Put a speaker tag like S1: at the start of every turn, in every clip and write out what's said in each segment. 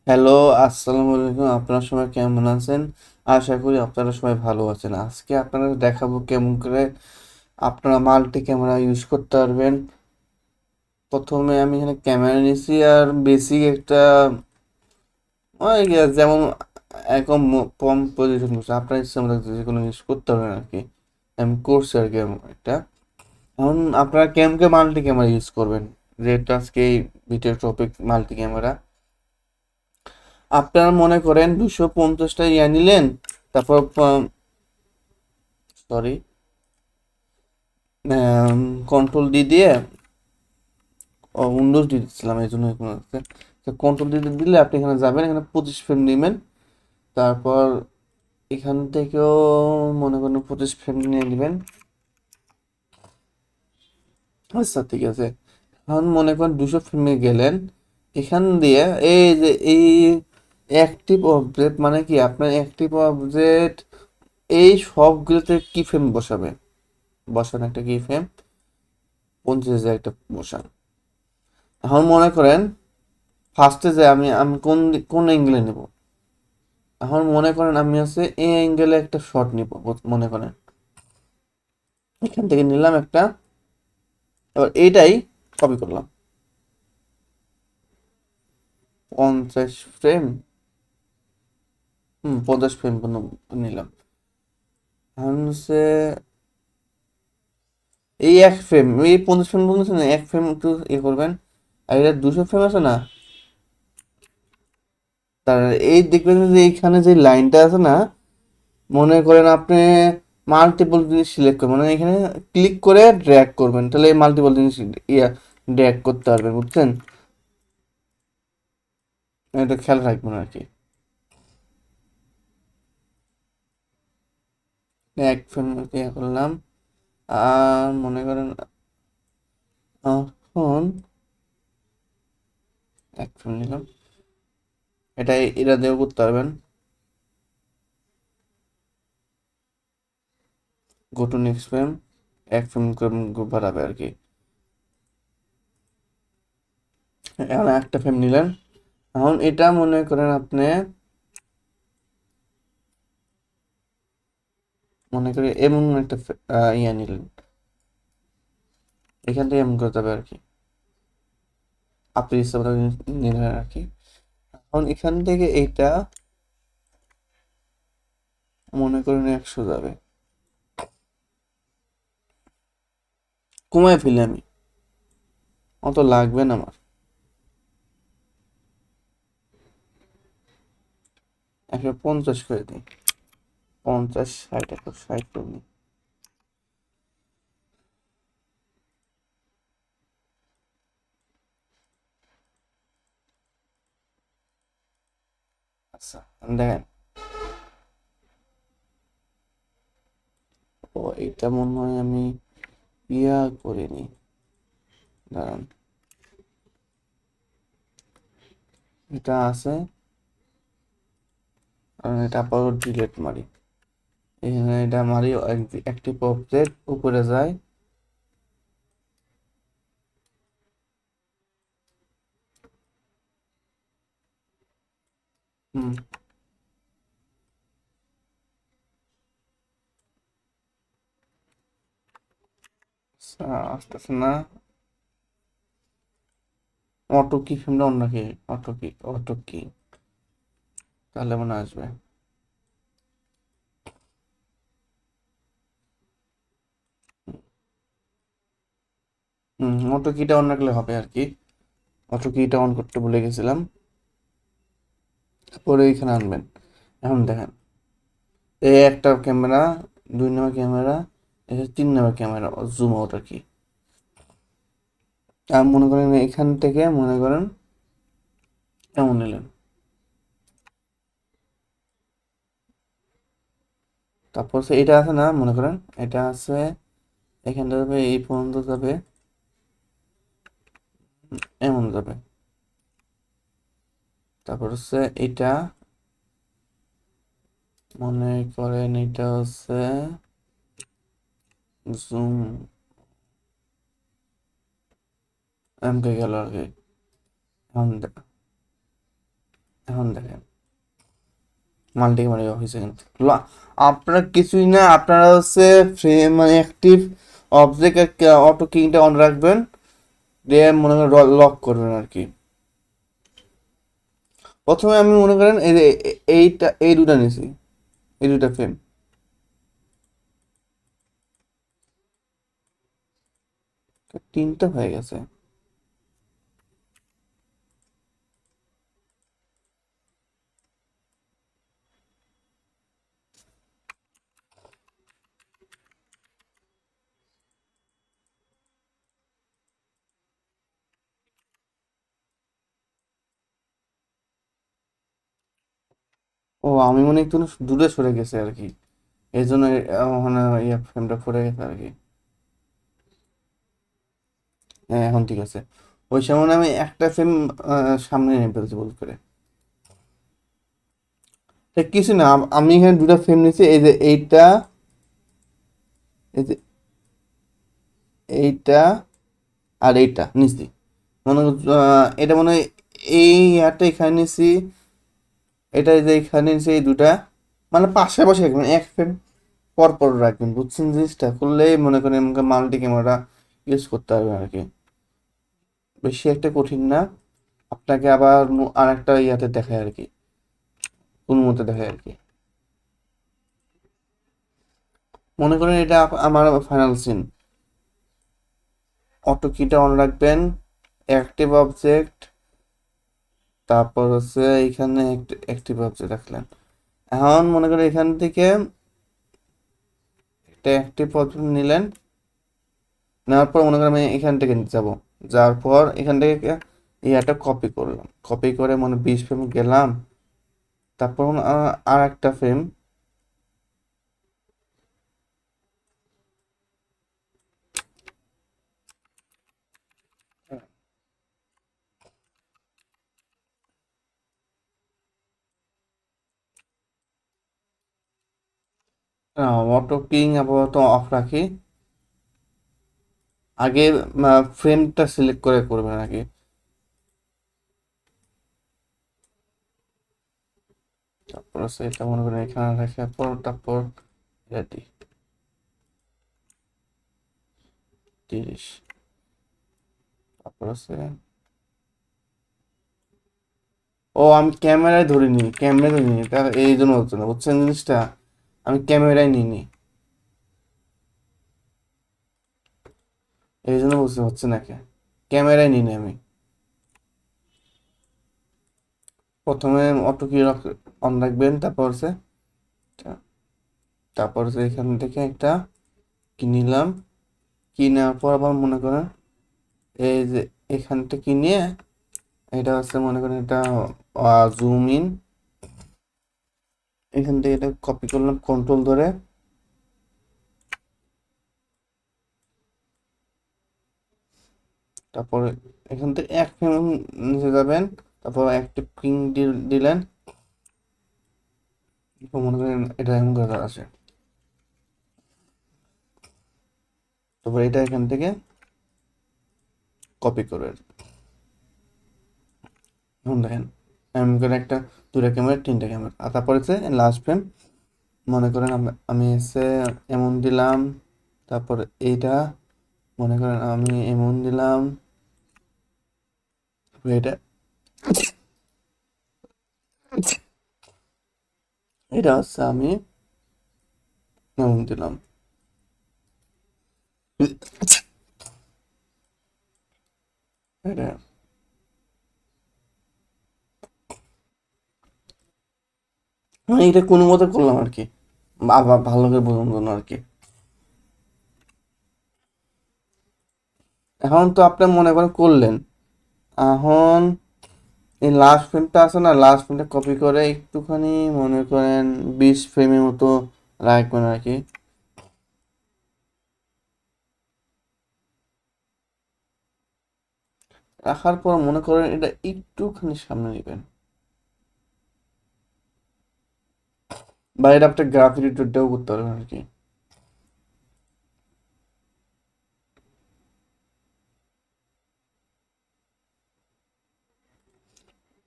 S1: Hello, আসসালামু আলাইকুম। আপনারা সবাই কেমন আছেন? আশা করি আপনারা সবাই ভালো আছেন। আজকে আপনারা দেখাবো কেমন করে আপনারা মাল্টি ক্যামেরা ইউজ করতে পারবেন। প্রথমে আমি এখানে ক্যামেরা নিয়েছি আর বেসিক একটা যেমন একদম কম পজিশন করছে আপনার ইচ্ছা মতো যে কোনো ইউজ করতে পারবেন আর কি। আমি করছি আর কি এরকম একটা। এখন আপনারা কেমন মাল্টি ক্যামেরা ইউজ করবেন, যেহেতু আজকে এই ভিডিও টপিক মাল্টি ক্যামেরা। আপনারা মনে করেন 250টা নিলেন, তারপর সরি কন্ট্রোল ডি দিয়ে উইন্ডোজ ডি দিচ্ছিলাম, এই জন্য এরকম হচ্ছে। তো কন্ট্রোল ডি দিলে আপনি এখানে যাবেন, এখানে 25 ফ্রেম নেবেন। তারপর এখান থেকেও মনে করেন 25 ফ্রেম নিয়ে নেবেন। আচ্ছা, ঠিক আছে। এখন মনে করেন 200 ফ্রেমে গেলেন, এখান দিয়ে এই যে এই অ্যাক্টিভ অবজেক্ট মানে কি, আপনার অ্যাক্টিভ অবজেক্ট এই সবগুলোতে কি ফ্রেম বসাবে, বসান একটা কি ফ্রেম 50,000 একটা বসান। এখন মনে করেন ফার্স্টে যে আমি আমি কোন কোন অ্যাঙ্গেলে নেব। এখন মনে করেন আমি আছে এই অ্যাঙ্গেলে একটা শট নিব, মনে করেন এখান থেকে নিলাম একটা। এবার এইটাই কপি করলাম, 50 ফ্রেম। 50 ফ্রেম নিলাম। এখন হচ্ছে এই এক ফ্রেম, এই 50 ফ্রেম বলতেছে না, এক ফ্রেম একটু করবেন। আর এটা 200 ফ্রেম আছে না, তার এই দেখবেন যে এইখানে যে লাইনটা আছে না, মনে করেন আপনি মাল্টিপল জিনিস সিলেক্ট করবেন, মানে এখানে ক্লিক করে ড্র্যাগ করবেন, তাহলে এই মাল্টিপল জিনিস ইয়া ড্র্যাগ করতে পারবেন, বুঝছেন? এটা খেয়াল রাখবেন আর কি। এক ফ্রেম ইয়া করলাম। আর মনে করেন এখন এক ফ্রেম নিলাম, এটা দিয়েও করতে পারবেন। গো টু নেক্সট ফ্রেম, এক ফ্রেম বাড়াবে আর কি। এখন একটা ফ্রেম নিলেন। এখন এটা মনে করেন আপনি মনে করি এমন একটা ইয়া নিলেন, এখান থেকে এমন করতে হবে আর কি, আপনি ইচ্ছা মতো নিলেন আর কি। এখন এখান থেকে এইটা মনে করেন 100 যাবে, কমায় ফেলি আমি, অত লাগবে না আমার। 150 করে দিই, 50, 60, 160 করে নিই। আচ্ছা, দেখেন। ও, এটা মনে হয় আমি ইয়া করিনি, দাঁড়ান। এটা আছে, কারণ এটা আপাতত ডিলেট মারি। এখানে এটা মারি, অ্যাক্টিভ অবজেক্ট উপরে যায়। হুম। আচ্ছা, আসতেছে না। অটো কি ফিল্মটা অন্য কি, অটো কি তাহলে মনে আসবে। অটো কিটা অন রাখলে হবে আর কি। অটো কিটা অন করতে ভুলে গেছিলাম। পরে এইখানে আনবেন। এখন দেখেন, এই একটা ক্যামেরা, 2 নম্বর ক্যামেরা, এটা 3 নম্বর ক্যামেরা, জুম আউট আর কি। আর মনে করেন এখান থেকে মনে করেন কেমন নিলেন। তারপর এটা আছে না, মনে করেন এটা আছে, এখানটা যাবে এই পর্যন্ত যাবে, এমন যাবে। তারপর হচ্ছে এটা মনে করেন এটা হচ্ছে জুম এমকে গেল আর কি। এখন এখন দেখেন মাল্টি ক্যামেরা হয়েছে কিন্তু আপনারা কিছুই না, আপনারা হচ্ছে ফ্রেম মানে অ্যাক্টিভ অবজেক্ট অটো কিংটা অন রাখবেন, দিয়ে মনে করেন লক করবেন আর কি। প্রথমে আমি মনে করেন এই যে এইটা এই দুটা নিছি, এই দুটা ফ্রেম। তিনটা হয়ে গেছে। ও আমি মনে হয় একটু দূরে সরে গেছে আর কি, এই জন্য মানে ইয়ে ফ্রেমটা পড়ে গেছে আর কি। হ্যাঁ এখন ঠিক আছে। ওই সময় আমি একটা ফ্রেম সামনে নিয়ে ফেলছি ভুল করে। তা কিছু না, আমি এখানে দুটা ফ্রেম নিয়েছি, এই যে এইটা, এই যে এইটা আর এইটা নিছি। মনে এটা মনে হয় এই ইয়ারটা এখানে নিছি, এটা এই যে এখানে নিছি, এই দুটা মানে পাশাপাশি রাখবেন, এক ফ্রেম পর পর রাখবেন, বুঝছেন জিনিসটা করলেই মনে করেন আমাকে মাল্টি ক্যামেরা ইউজ করতে হবে আর কি। বেশি একটা কঠিন না। আপনাকে আবার আর একটা ইয়াতে দেখায় আর কি, কোন মতে দেখায় আর কি। মনে করেন এটা আমার ফাইনাল সিন। অটো কিটা অন রাখবেন, অ্যাক্টিভ অবজেক্ট, তারপর হচ্ছে এখানে অ্যাক্টিভ অবজেক্ট রাখলেন। এখন মনে করেন এখান থেকে একটা অ্যাক্টিভ অবজেক্ট নিলেন, নেওয়ার পর মনে করেন আমি এখান থেকে যাব, যাওয়ার পর এখান থেকে ইয়াটা কপি করলাম, কপি করে মনে 20 ফ্রেম গেলাম, তারপর আর একটা ফ্রেম অটো কিং আপাতত অফ রাখি। আগে ফ্রেমটা সিলেক্ট করে করবেন আগে। তারপর হচ্ছে এটা মনে করেন এখানে রাখার পর তারপর রেডি 30। তারপর হচ্ছে ও আমি ক্যামেরায় ধরিনি, ক্যামেরায় ধরিনি, তার এই জন্য হচ্ছে না, বুঝছেন জিনিসটা, আমি ক্যামেরায় নিইনি, এই জন্য বুঝতে হচ্ছে না ক্যামেরায় নিইনি আমি। প্রথমে অটো কি অন রাখবেন, তারপর হচ্ছে এখান থেকে একটা কি নিলাম, কি নেওয়ার পর আবার মনে করেন এই যে এখানটা কি নিয়ে এটা হচ্ছে মনে করেন এটা জুম ইন, এখান থেকে এটা কপি করলাম কন্ট্রোল ধরে, তারপরে এখান থেকে এক ফ্রেম নিচে যাবেন, তারপর অ্যাক্টিভ কিং দিলেন, তো মনে করেন এটা এমন করে আছে। তারপর এটা এখান থেকে কপি করবেন। এখন দেখেন এমন করে একটা, দুটা ক্যামেরা, তিনটা ক্যামেরা, আর তারপর হচ্ছে লাস্ট ফ্রেম মনে করেন আমি এসে এমন দিলাম, তারপর এইটা মনে করেন আমি এমন দিলাম, এটা এটা হচ্ছে আমি এমন দিলাম। এটা আমি এটা কোনো মতে করলাম আর কি, আবার ভালো করে বোঝানোর জন্য আর কি। এখন তো আপনি মনে করেন করলেন, এখন এই লাস্ট ফ্রেমটা আছে না, লাস্ট ফ্রেমটা কপি করে একটুখানি মনে করেন 20 ফ্রেমের মতো রাখবেন আর কি। রাখার পর মনে করেন এটা একটুখানি সামনে নেবেন, বা এটা আপনি গ্রাফিক এডিটরটাও করতে পারবেন আর কি।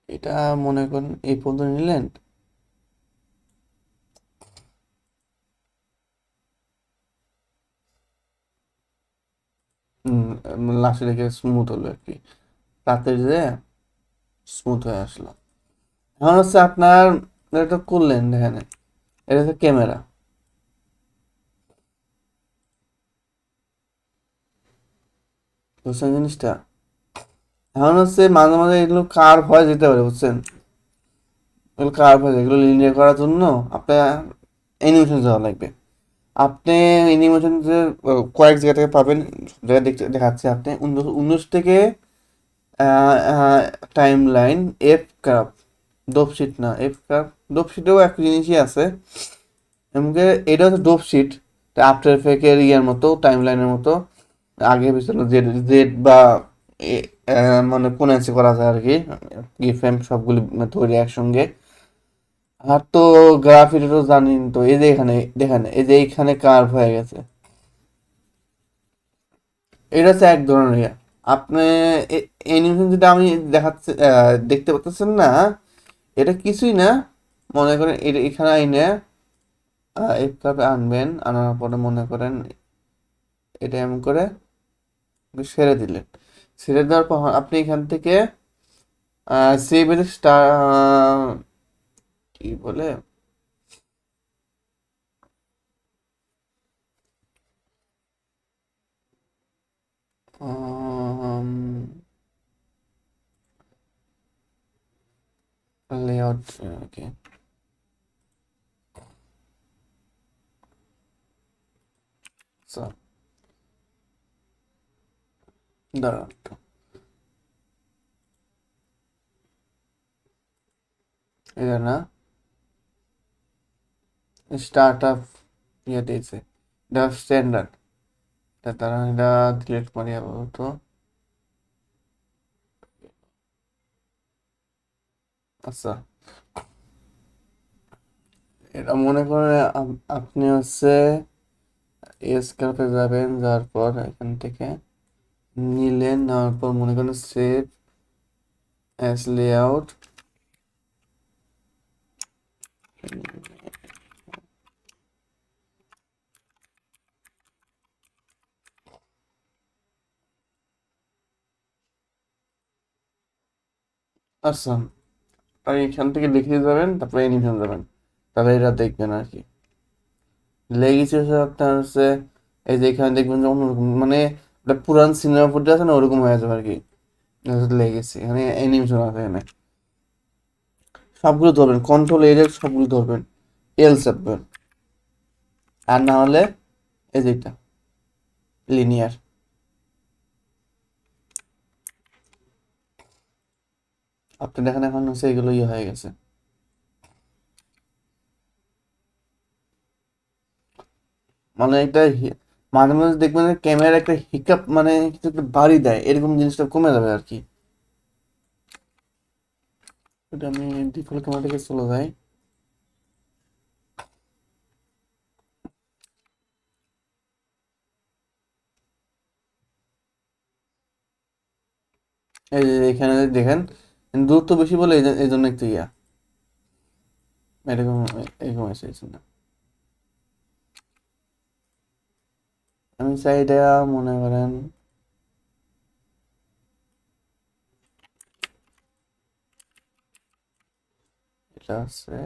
S1: এটা মনে করেন এই পর্যন্ত নিলেন। লাস্টে দেখে স্মুথ হলো আর কি, তাতে যে স্মুথ হয়ে আসলো। এখন হচ্ছে আপনার এটা করলেন এখানে, এটা হচ্ছে ক্যামেরা, বুঝছেন জিনিসটা? এখন হচ্ছে মাঝে মাঝে এগুলো কার্ভ হয়ে যেতে পারে, বুঝছেন? এগুলো কার্ভ হয়ে যায়, এগুলো লিনিয়ার করার জন্য আপনার অ্যানিমেশন যাওয়া লাগবে। আপনি অ্যানিমেশন যে কয়েক জায়গা থেকে পাবেন, জায়গা দেখতে দেখাচ্ছে আপনি 19 থেকে টাইম লাইন এফ কার্ভ, ডোপশিট না এফ কার্ভ, ডোপশিটেও এক জিনিসই আছে। এমনকি এটা হচ্ছে ডোপশিট, আফটার এফেক্টের ইয়ার মতো, টাইম লাইনের মতো। আগে পিছনে জেড জেড বা মানে কোনান্সি করা যায় আর কি, ফ্রেম সবগুলি তৈরি একসঙ্গে। আর তো গ্রাফিটি তো জানেন তো, এই যে এখানে দেখেন, এই যে এইখানে কার্ভ হয়ে গেছে, এটা হচ্ছে এক ধরনের ইয়া। আপনি অ্যানিমেশন যেটা আমি দেখাচ্ছি, দেখতে পাচ্ছেন না, এটা কিছুই না। মনে করেন এটা এখানে আইনে এই কার্ভে আনবেন, আনার পরে মনে করেন এটা এমন করে ছেড়ে দিলেন। ছেড়ে দেওয়ার পর আপনি এখান থেকে সেভ এর স্টার, কি বলে, লেআউট, ওকে, দাঁড়ান একটু। এটা না, স্টার্ট আপ ইয়ে দিয়েছে, এটা স্ট্যান্ডার্ড। এটা তারা এটা ডিলিট করি আপাতত। আচ্ছা, এটা মনে করে আপনি হচ্ছে স্ক্রাপে যাবেন, যাওয়ার পর এখান থেকে নিলেন, নেওয়ার পর মনে করেন সেভ অ্যাজ লেআউট। আচ্ছা, তাই এখান থেকে লিখে যাবেন, তারপরে অ্যানিমেশন যাবেন, তাহলে এটা দেখবেন আর কি। লেগেছে হচ্ছে আপনার হচ্ছে এই যে এখানে দেখবেন যে অন্যরকম, মানে একটা পুরান সিনেমা ফুটেজ আছে না, ওরকম হয়ে যাবে আর কি। লেগেছে এখানে, অ্যানিমেশন আছে এখানে, সবগুলো ধরবেন, কন্ট্রোল এর সবগুলো ধরবেন, এল চাপবেন। আর না হলে এই যে এটা লিনিয়ার, আপনি দেখেন এখন হচ্ছে এগুলো ইয়ে হয়ে গেছে। মানে এটা মাঝে মাঝে দেখবেন ক্যামেরা একটা হিকাপ, মানে কিছু একটা বাড়ি দেয়, এরকম জিনিসটা কমে যাবে আর কি। এটা আমি ডিফল্ট ক্যামেরা থেকে চলে যাই। এই যে এখানে দেখেন দূরত্ব বেশি বলে এই জন্য একটু ইয়া এরকম, এরকম এসেছে না। আমি চাই এটা, মনে করেন এটা আছে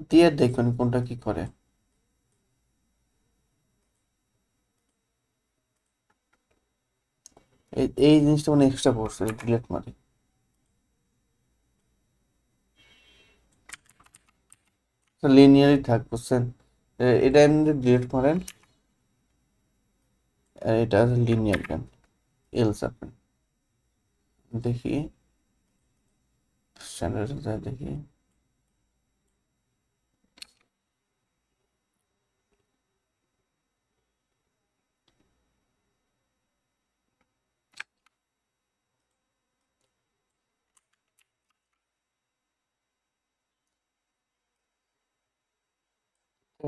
S1: দিয়ে দেখবেন কোনটা কি করে। এই জিনিসটা মানে এক্সট্রা পড়ছে, ডিলেট মারি। লিনিয়ারই থাক, বুঝছেন? এটা এমনি ডিলেট করেন, আর এটা লিনিয়ার কেন, এলস আপনি দেখি, স্ট্যান্ডার্ড যা দেখি।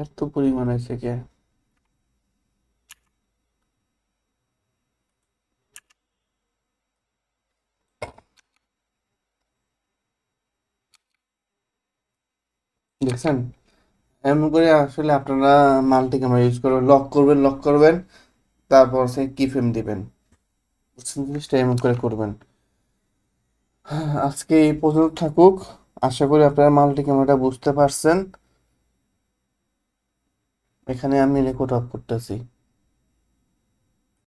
S1: এত পরিমাণ আছে কে? দেখছেন? এমন করে আসলে আপনারা মাল্টি ক্যামেরা ইউজ করবেন, লক করবেন, তারপর হচ্ছে কি ফ্রেম দিবেন। বুঝছেন জিনিসটা? এমন করে করবেন। আজকে এই পর্যন্ত থাকুক। আশা করি আপনারা মাল্টি ক্যামেরাটা বুঝতে পারছেন। এখানে আমি রেকর্ড অফ করতেছি।